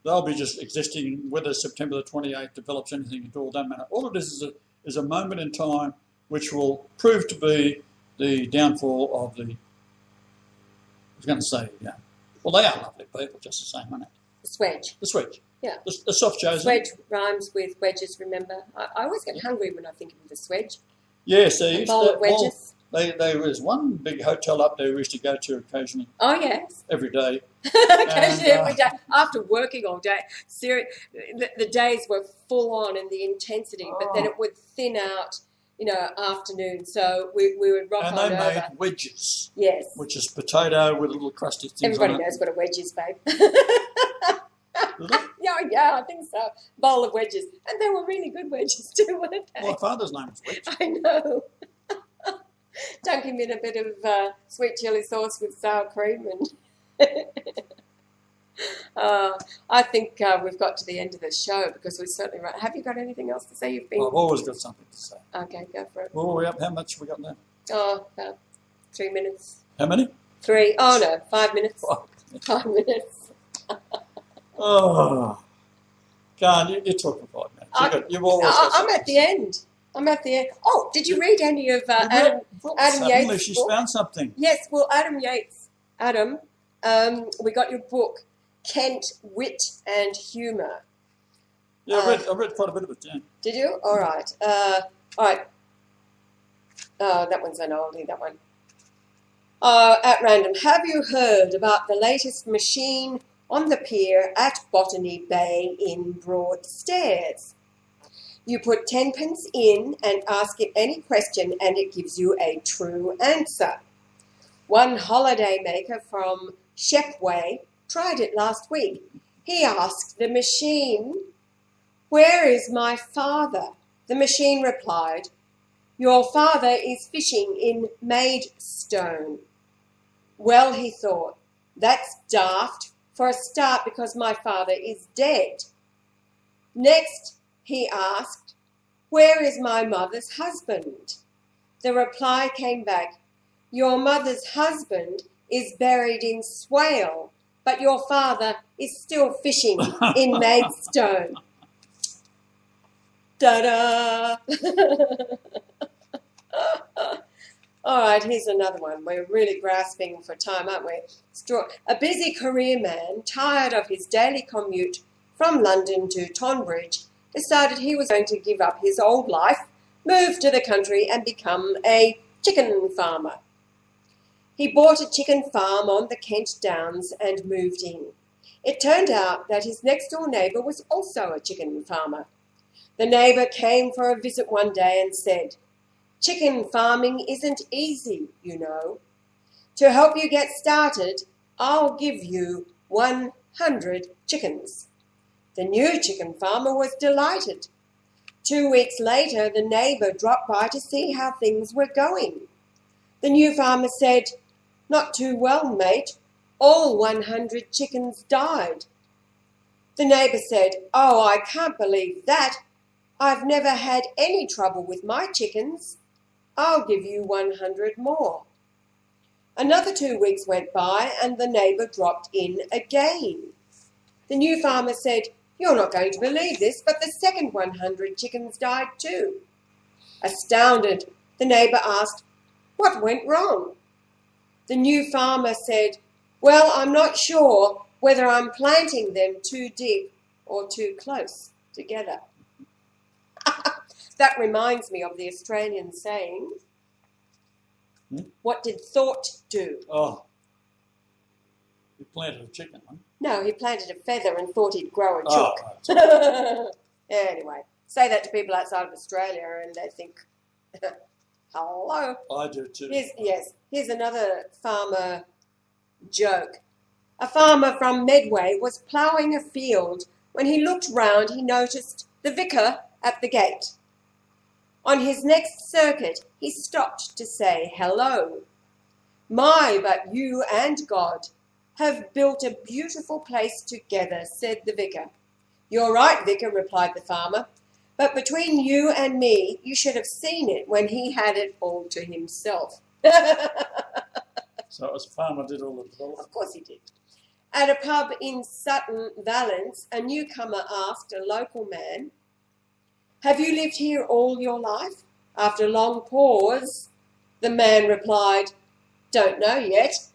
they'll be just existing. Whether September the 28th develops anything at all, don't matter. All it is a moment in time which will prove to be the downfall of the. I was going to say, well, they are lovely people, just the same, aren't they? The swedge. The Swedge. Yeah. The soft Joes. Swedge rhymes with wedges, remember? I always get hungry when I think of the swedge. Yes, they A used bowl to. of wedges. Well, there was one big hotel up there we used to go to occasionally, Oh, yes. every day. Occasionally And, every day. After working all day. The days were full on in the intensity, but then it would thin out, afternoon. So we would rock And on they over. made wedges, Yes. which is potato with little crusty things Everybody on it. knows what a wedge is, babe. Do they? Yeah, I think so. Bowl of wedges. And they were really good wedges too, weren't they? My father's name was Wedge. I know. Dunk him in a bit of sweet chili sauce with sour cream. And I think we've got to the end of the show because we're certainly right. Have you got anything else to say? You've been... I've always got something to say. Okay, go for it. Where are we up? How much have we got now? Oh, about 3 minutes. How many? 3. Oh, no, 5 minutes. 5. 5 minutes. Oh. Go on, you talk for 5 minutes. Chicken. You've always got I'm at the end. I'm at the end. Oh, did you read any of Adam Suddenly Yates' she's book? found something. Yes, well, Adam Yates. Adam, we got your book, Kent, Wit and Humour. Yeah, I read quite a bit of it, yeah. Did you? All right. All right. Oh, that one's an oldie, that one. At random, have you heard about the latest machine on the pier at Botany Bay in Broadstairs? You put 10 pence in and ask it any question and it gives you a true answer. One holiday maker from Shepway tried it last week. He asked the machine, "Where is my father?" The machine replied, "Your father is fishing in Maidstone." Well, he thought, that's daft for a start because my father is dead. Next, he asked, "Where is my mother's husband?" The reply came back, "Your mother's husband is buried in Swale, but your father is still fishing in Maidstone." Ta-da! All right, here's another one. We're really grasping for time, aren't we? A busy career man, tired of his daily commute from London to Tonbridge, decided he was going to give up his old life, move to the country and become a chicken farmer. He bought a chicken farm on the Kent Downs and moved in. It turned out that his next-door neighbour was also a chicken farmer. The neighbour came for a visit one day and said, "Chicken farming isn't easy, you know. To help you get started, I'll give you 100 chickens." The new chicken farmer was delighted. 2 weeks later, the neighbour dropped by to see how things were going. The new farmer said, "Not too well, mate. All 100 chickens died." The neighbour said, "Oh, I can't believe that. I've never had any trouble with my chickens. I'll give you 100 more." Another 2 weeks went by and the neighbour dropped in again. The new farmer said, "You're not going to believe this, but the second 100 chickens died too." Astounded, the neighbour asked, "What went wrong?" The new farmer said, "Well, I'm not sure whether I'm planting them too deep or too close together." That reminds me of the Australian saying, "What did thought do?" Oh, you planted a chicken, huh? No, he planted a feather and thought he'd grow a Oh, chook. right. Anyway, say that to people outside of Australia and they think, hello. I do too. Here's another farmer joke. A farmer from Medway was ploughing a field. When he looked round, he noticed the vicar at the gate. On his next circuit, he stopped to say hello. "My, but you and God have built a beautiful place together," said the vicar. "You're right, vicar," replied the farmer, "but between you and me, you should have seen it when he had it all to himself." So it was a farmer did all the development. Of course he did. At a pub in Sutton Valence, a newcomer asked a local man, "Have you lived here all your life?" After a long pause, the man replied, "Don't know yet."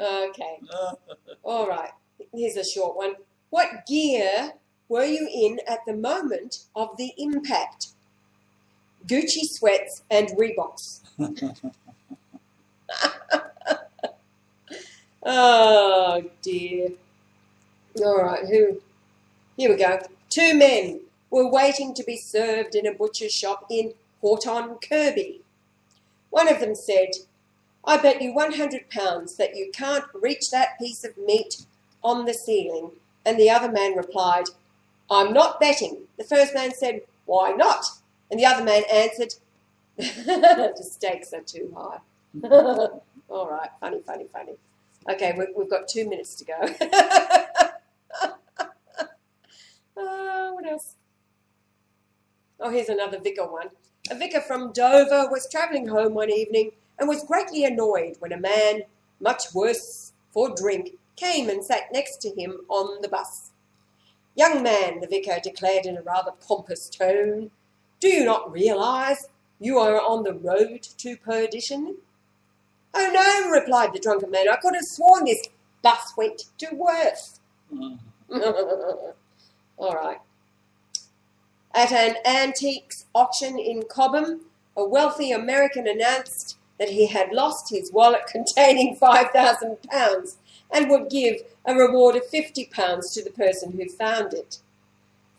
Okay. All right. Here's a short one. What gear were you in at the moment of the impact? Gucci sweats and Reeboks. Oh, dear. All right, here we go. 2 men were waiting to be served in a butcher's shop in Horton, Kirby. One of them said, "I bet you £100 that you can't reach that piece of meat on the ceiling." And the other man replied, "I'm not betting." The first man said, "Why not?" And the other man answered, "The stakes are too high." All right, funny. Okay, we've got 2 minutes to go. What else? Oh, here's another vicar one. A vicar from Dover was travelling home one evening and was greatly annoyed when a man, much worse for drink, came and sat next to him on the bus. "Young man," the vicar declared in a rather pompous tone, "do you not realise you are on the road to perdition?" "Oh no," replied the drunken man, "I could have sworn this bus went to Worth." All right. At an antiques auction in Cobham, a wealthy American announced that he had lost his wallet containing £5,000 and would give a reward of £50 to the person who found it.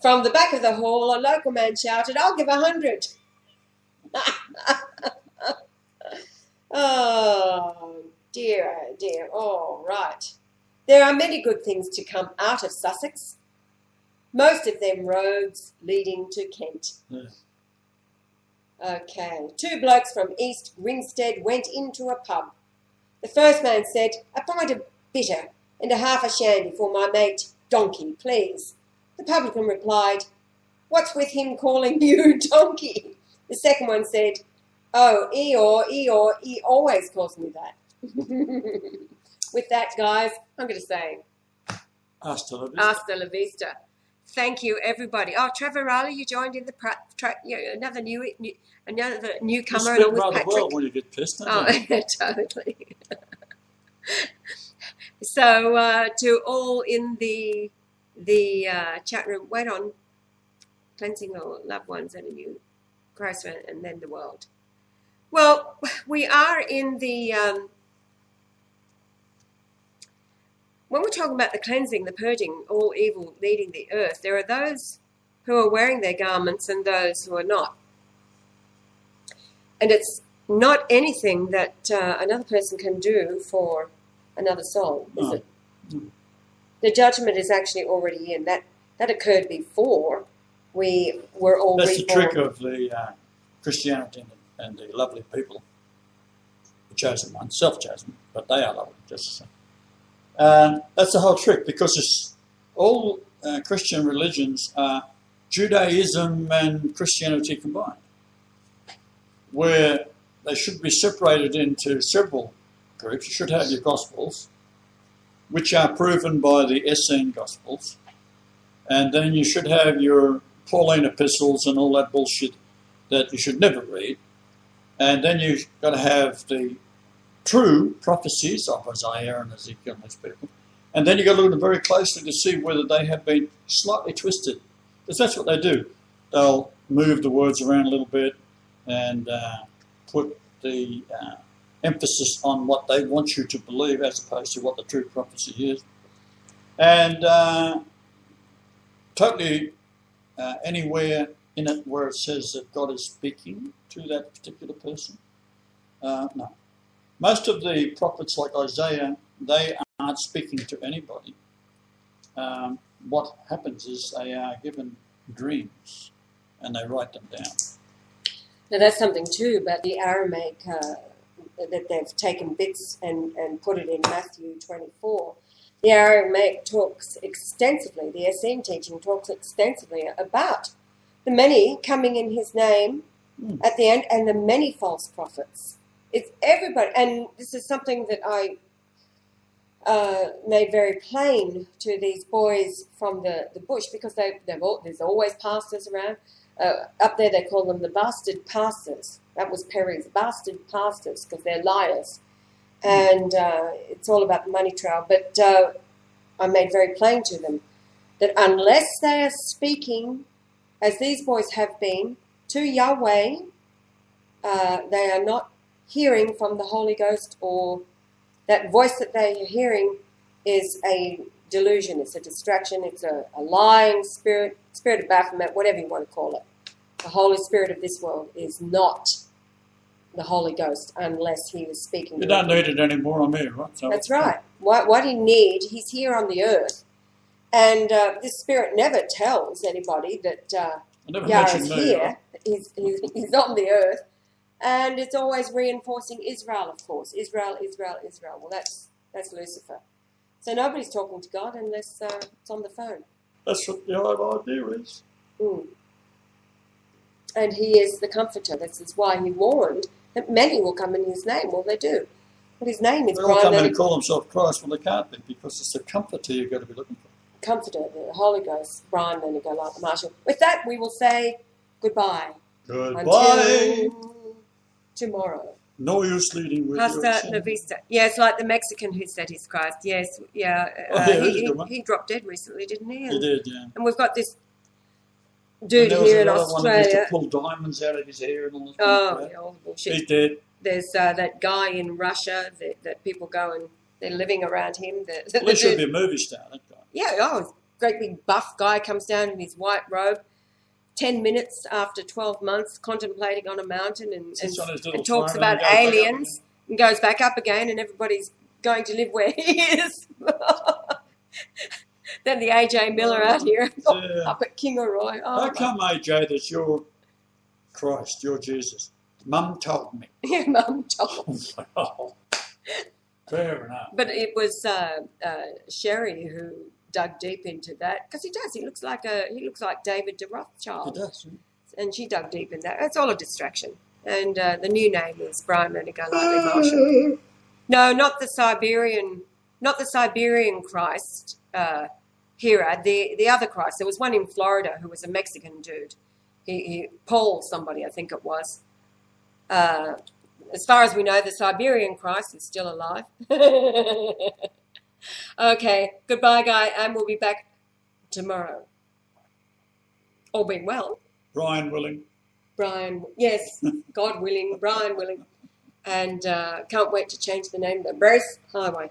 From the back of the hall, a local man shouted, "I'll give 100. Oh, dear, dear. All right. There are many good things to come out of Sussex, most of them roads leading to Kent. Yes. Okay. Two blokes from East Grinstead went into a pub. The first man said, "A pint of bitter and a half a shandy for my mate Donkey, please." The publican replied, "What's with him calling you Donkey?" The second one said, "Oh, Eeyore, he always calls me that." With that, guys, I'm going to say Hasta la vista. hasta la vista. Thank you, everybody. Oh, Trevor Riley, you joined in the another newcomer You along speak with rather Patrick. well when you get pissed, don't you? Oh, totally. So, to all in the chat room, wait on cleansing your loved ones and a new Christ and then the world. Well, we are in the when we're talking about the cleansing, the purging, all evil leading the earth, there are those who are wearing their garments and those who are not. And it's not anything that another person can do for another soul, is it? No. The judgment is actually already in. That occurred before we were all That's the reborn. trick of the Christianity and the lovely people, the chosen ones, self-chosen, but they are lovely, just the same. That's the whole trick, because it's all Christian religions are Judaism and Christianity combined, where they should be separated into several groups. You should have your Gospels, which are proven by the Essene Gospels, and then you should have your Pauline epistles and all that bullshit that you should never read, and then you've got to have the true prophecies of Isaiah and Ezekiel and these people, and then you've got to look at them very closely to see whether they have been slightly twisted, because that's what they do. They'll move the words around a little bit and put the emphasis on what they want you to believe as opposed to what the true prophecy is. And totally anywhere in it where it says that God is speaking to that particular person, no. Most of the prophets like Isaiah, they aren't speaking to anybody. What happens is they are given dreams and they write them down. Now that's something too about the Aramaic that they've taken bits and put it in Matthew 24. The Aramaic talks extensively, the Essene teaching talks extensively about the many coming in his name at the end and the many false prophets. It's everybody, and this is something that I made very plain to these boys from the bush, because there's always pastors around. Up there they call them the bastard pastors. That was Perry's, bastard pastors, because they're liars. And it's all about the money trail. But I made very plain to them that unless they are speaking, as these boys have been, to Yahweh, they are not hearing from the Holy Ghost, or that voice that they are hearing is a delusion, it's a distraction, it's a lying spirit of Baphomet, whatever you want to call it. The Holy Spirit of this world is not the Holy Ghost unless he is speaking. You don't need it anymore, I'm here, right? So that's right. What he need, he's here on the earth. And this spirit never tells anybody that Yah is here. Right? He's on the earth. And it's always reinforcing Israel, of course. Israel. Well, that's Lucifer. So nobody's talking to God unless it's on the phone. That's what the whole idea is. And he is the comforter. This is why he warned that many will come in his name. Well, they do. But his name is They all Brian come in Leonard and call themselves Christ. Well, they can't be, because it's the comforter you've got to be looking for. Comforter, the Holy Ghost, Brian Leonard Golightly Marshall. With that, we will say goodbye. Goodbye. Until tomorrow. No use leading with your Hasta sin. la vista. Yeah, it's like the Mexican who said he's Christ. Yes, yeah. Oh, yeah, that's a good one. He dropped dead recently, didn't he? He did, yeah. And we've got this And dude there was here in another one who used Australia. to pull diamonds out of his hair and all this. Oh, kind of yeah, all the crap. bullshit. He's dead. There's that guy in Russia that people go and they're living around him. The Well, he should dude- be a movie star, that guy. Yeah, oh, great big buff guy comes down in his white robe. 10 minutes after 12 months, contemplating on a mountain and Sits on his little talks throne about and goes back up aliens and goes back up again, and everybody's going to live where he is. Then the AJ Miller out here Yeah. up at Kingaroy. Oh, How come, AJ, that you're Christ, you're Jesus? Mum told me. yeah, Mum told. Well, fair enough. But it was Sherry who dug deep into that, because he does. He looks like David de He Rothschild, does. and she dug deep in that. It's all a distraction. And the new name is Brian Leonard Golightly Marshall. No, not the Siberian Christ hero. The other Christ. There was one in Florida who was a Mexican dude. He Paul somebody, I think it was. As far as we know, the Siberian Christ is still alive. Okay, goodbye, guy, and we'll be back tomorrow. All being well. Brian Willing. Brian, yes, God willing, Brian willing. And can't wait to change the name of the Brace Highway.